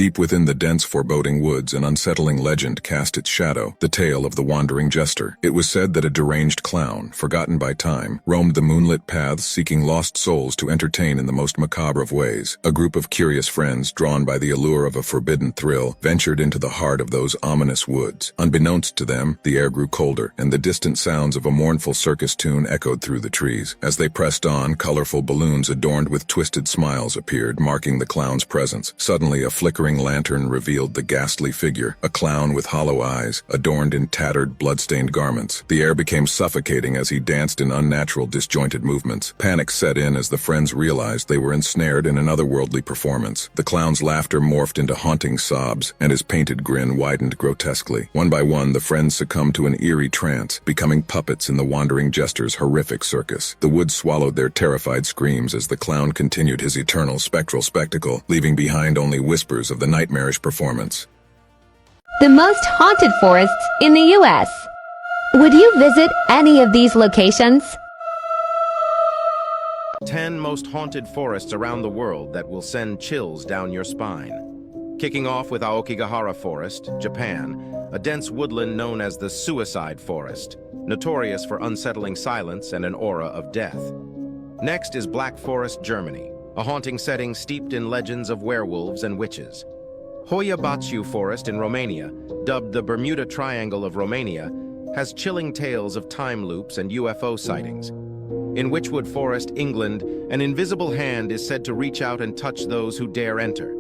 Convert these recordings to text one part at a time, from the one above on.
Deep within the dense, foreboding woods, an unsettling legend cast its shadow, the tale of the wandering jester. It was said that a deranged clown, forgotten by time, roamed the moonlit paths seeking lost souls to entertain in the most macabre of ways. A group of curious friends, drawn by the allure of a forbidden thrill, ventured into the heart of those ominous woods. Unbeknownst to them, the air grew colder, and the distant sounds of a mournful circus tune echoed through the trees. As they pressed on, colorful balloons adorned with twisted smiles appeared, marking the clown's presence. Suddenly, a flickering lantern revealed the ghastly figure, a clown with hollow eyes, adorned in tattered, blood-stained garments. The air became suffocating as he danced in unnatural, disjointed movements. Panic set in as the friends realized they were ensnared in an otherworldly performance. The clown's laughter morphed into haunting sobs, and his painted grin widened grotesquely. One by one, the friends succumbed to an eerie trance, becoming puppets in the wandering jester's horrific circus. The woods swallowed their terrified screams as the clown continued his eternal spectral spectacle, leaving behind only whispers of the nightmarish performance. The most haunted forests in the U.S. Would you visit any of these locations? 10 most haunted forests around the world that will send chills down your spine. Kicking off with Aokigahara Forest, Japan, a dense woodland known as the Suicide Forest, notorious for unsettling silence and an aura of death. Next is Black Forest, Germany, a haunting setting steeped in legends of werewolves and witches. Hoia Baciu Forest in Romania, dubbed the Bermuda Triangle of Romania, has chilling tales of time loops and UFO sightings. In Witchwood Forest, England, an invisible hand is said to reach out and touch those who dare enter.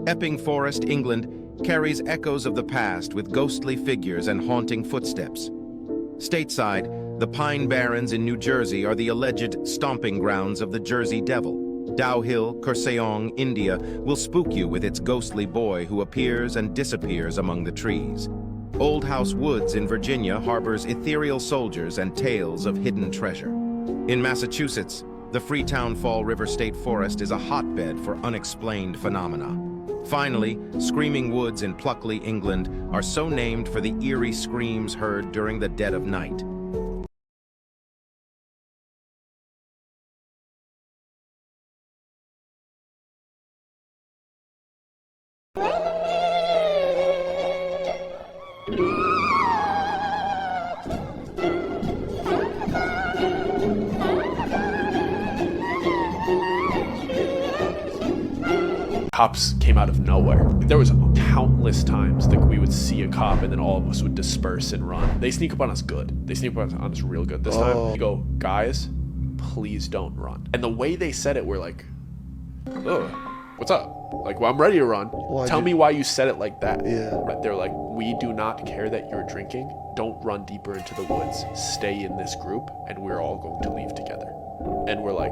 Epping Forest, England, carries echoes of the past with ghostly figures and haunting footsteps. Stateside, the Pine Barrens in New Jersey are the alleged stomping grounds of the Jersey Devil. Dow Hill, Kurseong, India, will spook you with its ghostly boy who appears and disappears among the trees. Old House Woods in Virginia harbors ethereal soldiers and tales of hidden treasure. In Massachusetts, the Freetown Fall River State Forest is a hotbed for unexplained phenomena. Finally, Screaming Woods in Pluckley, England, are so named for the eerie screams heard during the dead of night. Cops came out of nowhere. There was countless times that we would see a cop and then all of us would disperse and run. They sneak up on us good. They sneak up on us real good this time. You go, guys, please don't run. And the way they said it, we're like, ugh, what's up? Like, well, I'm ready to run. Tell me why you said it like that. Yeah. They're like, we do not care that you're drinking. Don't run deeper into the woods. Stay in this group and we're all going to leave together. And we're like,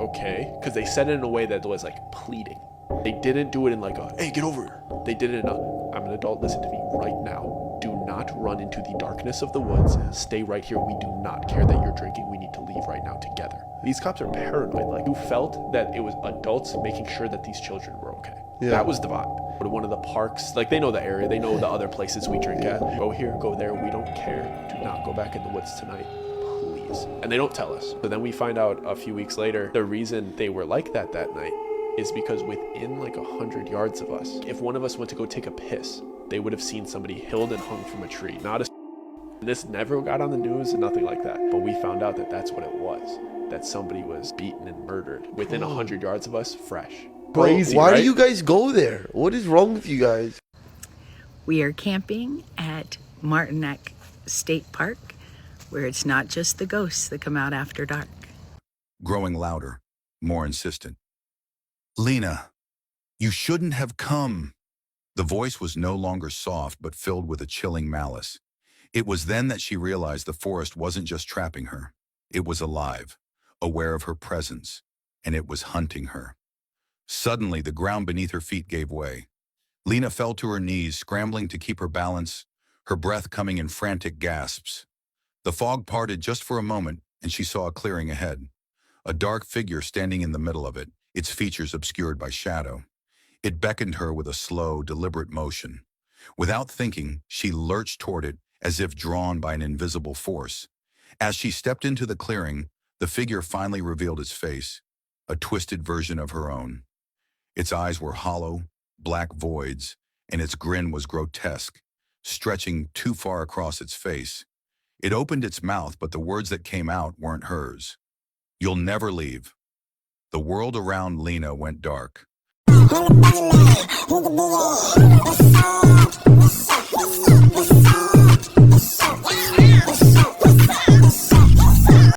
okay. Because they said it in a way that was like pleading. They didn't do it in like a, hey, get over here. They did it in a, I'm an adult, listen to me right now. Do not run into the darkness of the woods. Stay right here. We do not care that you're drinking. We need to leave right now together. These cops are paranoid. Like, you felt that it was adults making sure that these children were okay. Yeah. That was the vibe. Go to one of the parks. Like, they know the area. They know the other places we drink at. Go here, go there. We don't care. Do not go back in the woods tonight. Please. And they don't tell us. So then we find out a few weeks later, the reason they were like that night is because within like 100 yards of us, if one of us went to go take a piss, they would have seen somebody hilled and hung from a tree. This never got on the news and nothing like that. But we found out that that's what it was. That somebody was beaten and murdered within 100 yards of us, fresh. Crazy, why right? do you guys go there? What is wrong with you guys? We are camping at Martineck State Park, where it's not just the ghosts that come out after dark. Growing louder, more insistent. Lena, you shouldn't have come. The voice was no longer soft, but filled with a chilling malice. It was then that she realized the forest wasn't just trapping her. It was alive, aware of her presence, and it was hunting her. Suddenly, the ground beneath her feet gave way. Lena fell to her knees, scrambling to keep her balance, her breath coming in frantic gasps. The fog parted just for a moment, and she saw a clearing ahead. A dark figure standing in the middle of it, its features obscured by shadow. It beckoned her with a slow, deliberate motion. Without thinking, she lurched toward it as if drawn by an invisible force. As she stepped into the clearing, the figure finally revealed its face, a twisted version of her own. Its eyes were hollow, black voids, and its grin was grotesque, stretching too far across its face. It opened its mouth, but the words that came out weren't hers. "You'll never leave." The world around Lena went dark.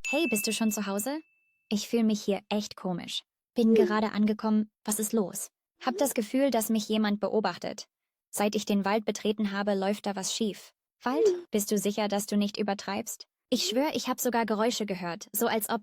Hey, bist du schon zu Hause? Ich fühle mich hier echt komisch. Bin gerade angekommen. Was ist los? Hab das Gefühl, dass mich jemand beobachtet. Seit ich den Wald betreten habe, läuft da was schief. Wald? Bist du sicher, dass du nicht übertreibst? Ich schwöre, ich habe sogar Geräusche gehört, so als ob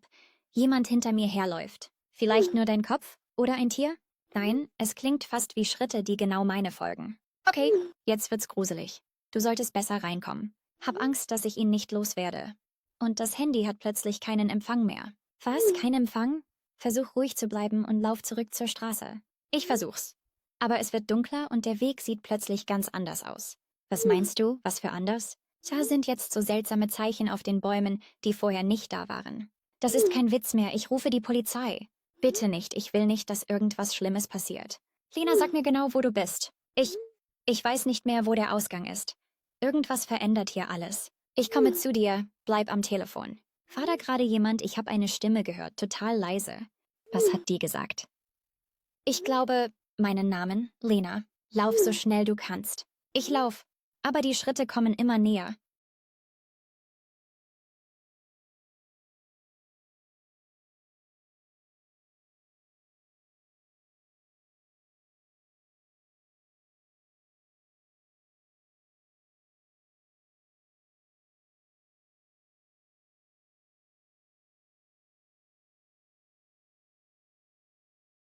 jemand hinter mir herläuft. Vielleicht nur dein Kopf? Oder ein Tier? Nein, es klingt fast wie Schritte, die genau meine folgen. Okay, jetzt wird's gruselig. Du solltest besser reinkommen. Hab Angst, dass ich ihn nicht loswerde. Und das Handy hat plötzlich keinen Empfang mehr. Was? Kein Empfang? Versuch ruhig zu bleiben und lauf zurück zur Straße. Ich versuch's. Aber es wird dunkler und der Weg sieht plötzlich ganz anders aus. Was meinst du? Was für anders? Da sind jetzt so seltsame Zeichen auf den Bäumen, die vorher nicht da waren. Das ist kein Witz mehr. Ich rufe die Polizei. Bitte nicht. Ich will nicht, dass irgendwas Schlimmes passiert. Lena, sag mir genau, wo du bist. Ich weiß nicht mehr, wo der Ausgang ist. Irgendwas verändert hier alles. Ich komme zu dir. Bleib am Telefon. War da gerade jemand? Ich habe eine Stimme gehört, total leise. Was hat die gesagt? Ich glaube, meinen Namen, Lena. Lauf so schnell du kannst. Ich lauf, aber die Schritte kommen immer näher.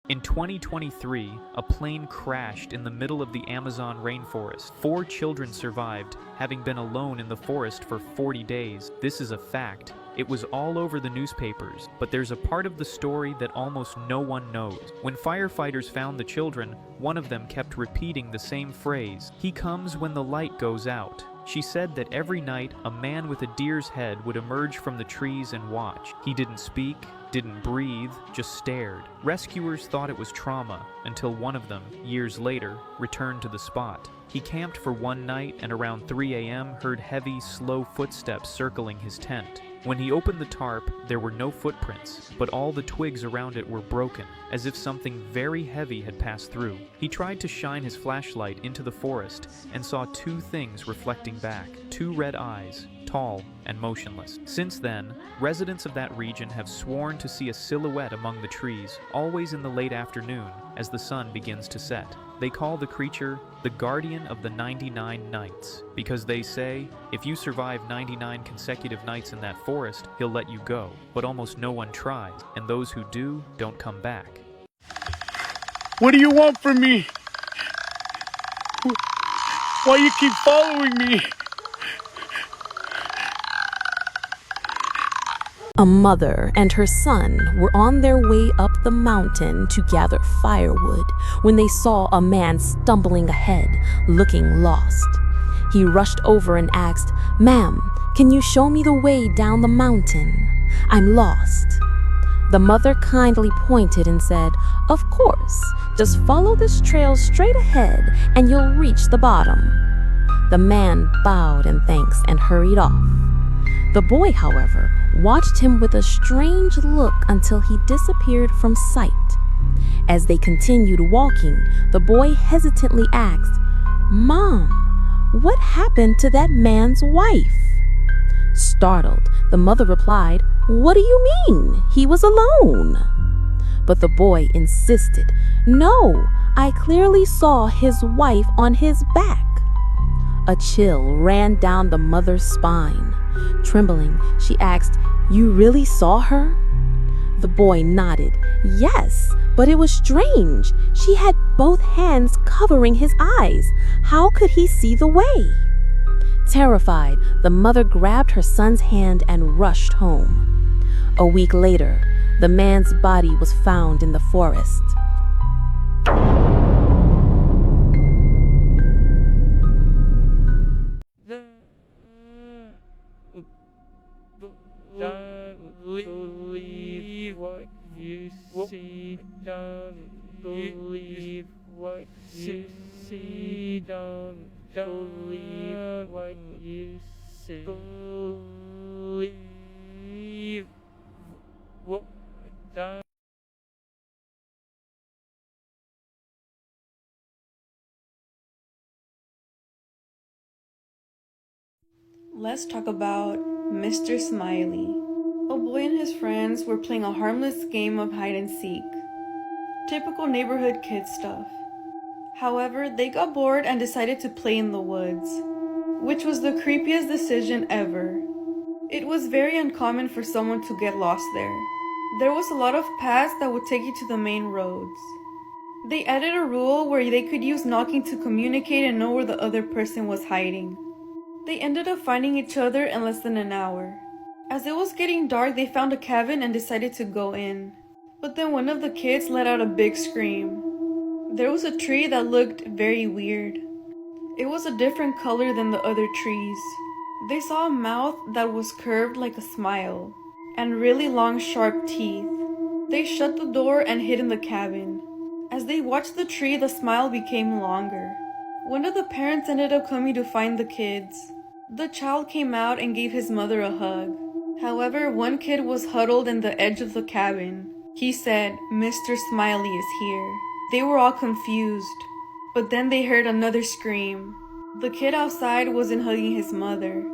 In 2023, a plane crashed in the middle of the Amazon rainforest. 4 children survived, having been alone in the forest for 40 days. This is a fact. It was all over the newspapers, but there's a part of the story that almost no one knows. When firefighters found the children, one of them kept repeating the same phrase, "He comes when the light goes out." She said that every night, a man with a deer's head would emerge from the trees and watch. He didn't speak, didn't breathe, just stared. Rescuers thought it was trauma, until one of them, years later, returned to the spot. He camped for one night and around 3 a.m. heard heavy, slow footsteps circling his tent. When he opened the tarp, there were no footprints, but all the twigs around it were broken, as if something very heavy had passed through. He tried to shine his flashlight into the forest and saw 2 things reflecting back, 2 red eyes, tall and motionless. Since then, residents of that region have sworn to see a silhouette among the trees, always in the late afternoon, as the sun begins to set. They call the creature the Guardian of the 99 Nights, because they say, if you survive 99 consecutive nights in that forest, he'll let you go. But almost no one tries, and those who do don't come back. What do you want from me? Why you keep following me? A mother and her son were on their way up the mountain to gather firewood when they saw a man stumbling ahead, looking lost. He rushed over and asked, "Ma'am, can you show me the way down the mountain? I'm lost." The mother kindly pointed and said, "Of course, just follow this trail straight ahead and you'll reach the bottom." The man bowed in thanks and hurried off. The boy, however, watched him with a strange look until he disappeared from sight. As they continued walking, the boy hesitantly asked, "Mom, what happened to that man's wife?" Startled, the mother replied, "What do you mean? He was alone." But the boy insisted, "No, I clearly saw his wife on his back." A chill ran down the mother's spine. Trembling, she asked, "You really saw her?" The boy nodded. "Yes, but it was strange. She had both hands covering his eyes. How could he see the way?" Terrified, the mother grabbed her son's hand and rushed home. A week later, the man's body was found in the forest. Don't believe what you see. Don't believe what you see, don't believe what you see. Believe what done. Let's talk about Mr. Smiley. A boy and his friends were playing a harmless game of hide and seek. Typical neighborhood kid stuff. However, they got bored and decided to play in the woods, which was the creepiest decision ever. It was very uncommon for someone to get lost there. There was a lot of paths that would take you to the main roads. They added a rule where they could use knocking to communicate and know where the other person was hiding. They ended up finding each other in less than an hour. As it was getting dark, they found a cabin and decided to go in. But then one of the kids let out a big scream. There was a tree that looked very weird. It was a different color than the other trees. They saw a mouth that was curved like a smile, and really long sharp teeth. They shut the door and hid in the cabin. As they watched the tree, the smile became longer. One of the parents ended up coming to find the kids. The child came out and gave his mother a hug. However, one kid was huddled in the edge of the cabin. He said, "Mr. Smiley is here." They were all confused, but then they heard another scream. The kid outside wasn't hugging his mother.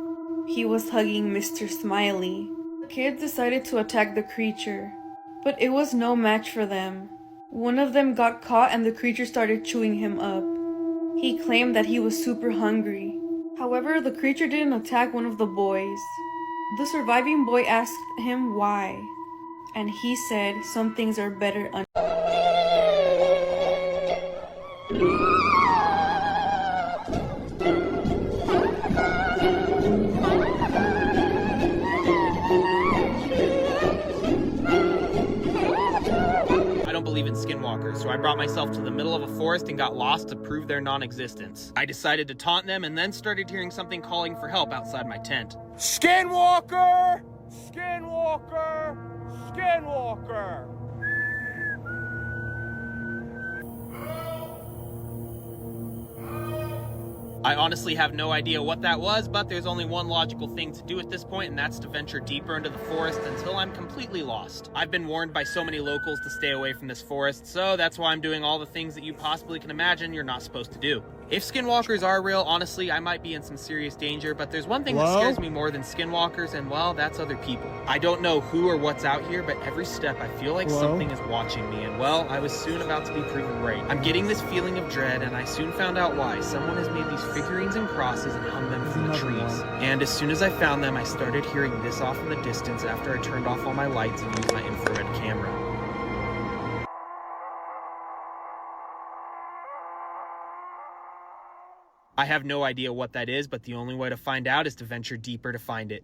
He was hugging Mr. Smiley. The kids decided to attack the creature, but it was no match for them. One of them got caught and the creature started chewing him up. He claimed that he was super hungry. However, the creature didn't attack one of the boys. The surviving boy asked him why, and he said some things are better skinwalkers, so I brought myself to the middle of a forest and got lost to prove their non-existence. I decided to taunt them and then started hearing something calling for help outside my tent. Skinwalker! Skinwalker! Skinwalker! I honestly have no idea what that was, but there's only one logical thing to do at this point, and that's to venture deeper into the forest until I'm completely lost. I've been warned by so many locals to stay away from this forest, so that's why I'm doing all the things that you possibly can imagine you're not supposed to do. If skinwalkers are real, honestly, I might be in some serious danger, but there's one thing that scares me more than skinwalkers, and well, that's other people. I don't know who or what's out here, but every step I feel like something is watching me, and well, I was soon about to be proven right. I'm getting this feeling of dread, and I soon found out why. Someone has made these figurines and crosses and hung them from the trees. And as soon as I found them, I started hearing this off in the distance after I turned off all my lights and used my infrared camera. I have no idea what that is, but the only way to find out is to venture deeper to find it.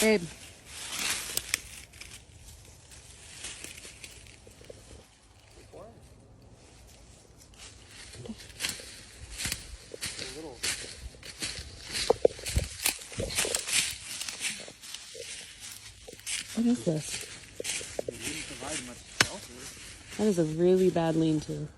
Babe. What is this? That is a really bad lean-to.